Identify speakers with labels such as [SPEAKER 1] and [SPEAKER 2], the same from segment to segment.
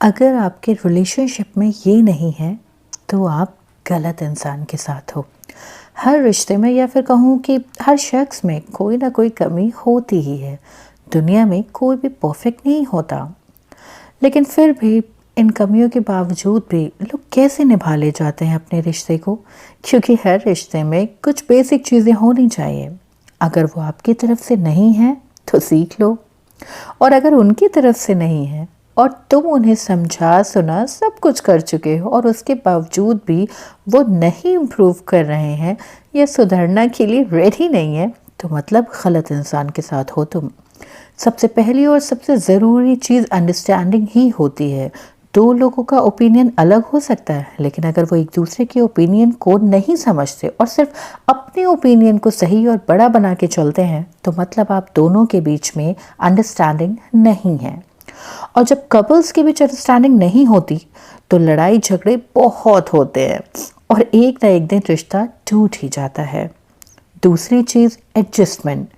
[SPEAKER 1] अगर आपके रिलेशनशिप में ये नहीं है तो आप गलत इंसान के साथ हो। हर रिश्ते में या फिर कहूँ कि हर शख्स में कोई ना कोई कमी होती ही है। दुनिया में कोई भी परफेक्ट नहीं होता, लेकिन फिर भी इन कमियों के बावजूद भी लोग कैसे निभा ले जाते हैं अपने रिश्ते को। क्योंकि हर रिश्ते में कुछ बेसिक चीज़ें होनी चाहिए। अगर वो आपकी तरफ से नहीं है तो सीख लो, और अगर उनकी तरफ से नहीं है और तुम उन्हें समझा सुना सब कुछ कर चुके हो और उसके बावजूद भी वो नहीं इम्प्रूव कर रहे हैं या सुधरना के लिए रेडी नहीं है, तो मतलब गलत इंसान के साथ हो तुम। सबसे पहली और सबसे ज़रूरी चीज़ अंडरस्टैंडिंग ही होती है। दो लोगों का ओपिनियन अलग हो सकता है, लेकिन अगर वो एक दूसरे के ओपिनियन को नहीं समझते और सिर्फ अपने ओपिनियन को सही और बड़ा बना के चलते हैं, तो मतलब आप दोनों के बीच में अंडरस्टैंडिंग नहीं है। और जब कपल्स के बीच अंडरस्टैंडिंग नहीं होती तो लड़ाई झगड़े बहुत होते हैं और एक ना एक दिन रिश्ता टूट ही जाता है। दूसरी चीज़ एडजस्टमेंट।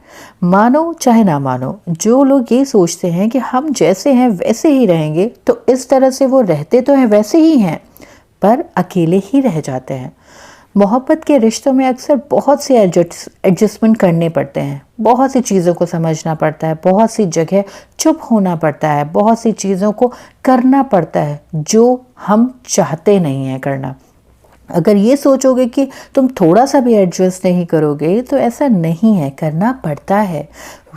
[SPEAKER 1] मानो चाहे ना मानो, जो लोग ये सोचते हैं कि हम जैसे हैं वैसे ही रहेंगे, तो इस तरह से वो रहते तो हैं वैसे ही हैं, पर अकेले ही रह जाते हैं। मोहब्बत के रिश्तों में अक्सर बहुत से एडजस्टमेंट करने पड़ते हैं, बहुत सी चीज़ों को समझना पड़ता है, बहुत सी जगह चुप होना पड़ता है, बहुत सी चीज़ों को करना पड़ता है जो हम चाहते नहीं हैं करना। अगर ये सोचोगे कि तुम थोड़ा सा भी एडजस्ट नहीं करोगे, तो ऐसा नहीं है, करना पड़ता है।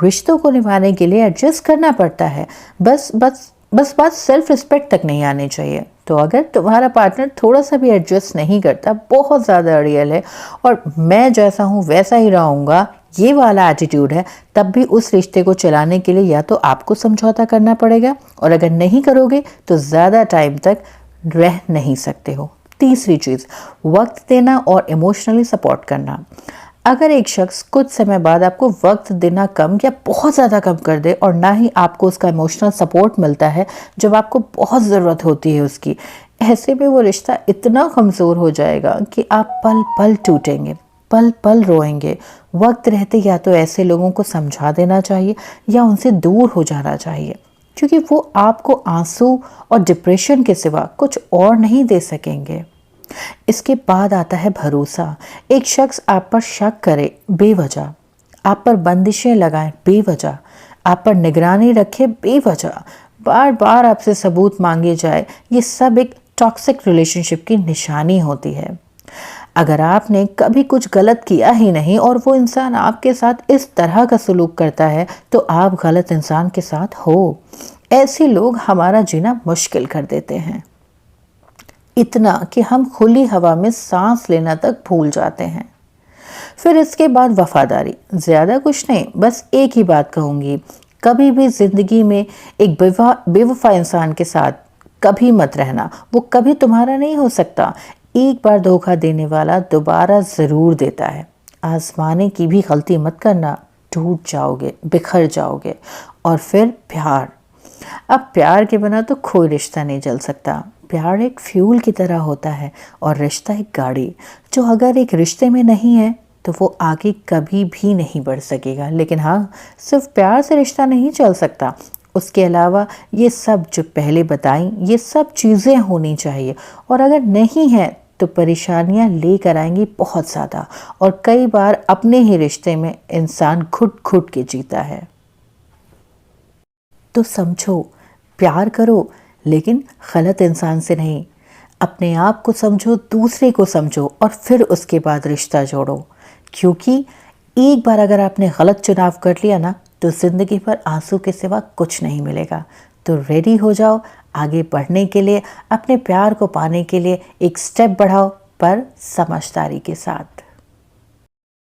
[SPEAKER 1] रिश्तों को निभाने के लिए एडजस्ट करना पड़ता है। बस बात सेल्फ रिस्पेक्ट तक नहीं आनी चाहिए। तो अगर तुम्हारा पार्टनर थोड़ा सा भी एडजस्ट नहीं करता, बहुत ज़्यादा रियल है और मैं जैसा हूँ वैसा ही रहूँगा, ये वाला एटीट्यूड है, तब भी उस रिश्ते को चलाने के लिए या तो आपको समझौता करना पड़ेगा, और अगर नहीं करोगे तो ज़्यादा टाइम तक रह नहीं सकते हो। तीसरी चीज़, वक्त देना और इमोशनली सपोर्ट करना। अगर एक शख्स कुछ समय बाद आपको वक्त देना कम या बहुत ज़्यादा कम कर दे और ना ही आपको उसका इमोशनल सपोर्ट मिलता है जब आपको बहुत ज़रूरत होती है उसकी, ऐसे में वो रिश्ता इतना कमज़ोर हो जाएगा कि आप पल पल टूटेंगे, पल पल रोएंगे। वक्त रहते या तो ऐसे लोगों को समझा देना चाहिए या उनसे दूर हो जाना चाहिए, क्योंकि वो आपको आंसू और डिप्रेशन के सिवा कुछ और नहीं दे सकेंगे। इसके बाद आता है भरोसा। एक शख्स आप पर शक करे बेवजह, आप पर बंदिशें लगाए बेवजह, आप पर निगरानी रखे बेवजह, बार बार आपसे सबूत मांगे जाए, ये सब एक टॉक्सिक रिलेशनशिप की निशानी होती है। अगर आपने कभी कुछ गलत किया ही नहीं और वो इंसान आपके साथ इस तरह का सलूक करता है, तो आप गलत इंसान के साथ हो। ऐसे लोग हमारा जीना मुश्किल कर देते हैं, इतना कि हम खुली हवा में सांस लेना तक भूल जाते हैं। फिर इसके बाद वफादारी। ज़्यादा कुछ नहीं, बस एक ही बात कहूँगी, कभी भी ज़िंदगी में एक बेवफा इंसान के साथ कभी मत रहना। वो कभी तुम्हारा नहीं हो सकता। एक बार धोखा देने वाला दोबारा ज़रूर देता है। आजमाने की भी गलती मत करना, टूट जाओगे, बिखर जाओगे। और फिर प्यार। अब प्यार के बिना तो कोई रिश्ता नहीं चल सकता। प्यार एक फ्यूल की तरह होता है और रिश्ता एक गाड़ी, जो अगर एक रिश्ते में नहीं है तो वो आगे कभी भी नहीं बढ़ सकेगा। लेकिन हाँ, सिर्फ प्यार से रिश्ता नहीं चल सकता, उसके अलावा ये सब जो पहले बताई, ये सब चीज़ें होनी चाहिए। और अगर नहीं है तो परेशानियाँ लेकर आएंगी बहुत ज़्यादा, और कई बार अपने ही रिश्ते में इंसान घुट घुट के जीता है। तो समझो, प्यार करो, लेकिन गलत इंसान से नहीं। अपने आप को समझो, दूसरे को समझो, और फिर उसके बाद रिश्ता जोड़ो। क्योंकि एक बार अगर आपने गलत चुनाव कर लिया ना, तो ज़िंदगी भर आंसू के सिवा कुछ नहीं मिलेगा। तो रेडी हो जाओ आगे बढ़ने के लिए, अपने प्यार को पाने के लिए एक स्टेप बढ़ाओ, पर समझदारी के साथ।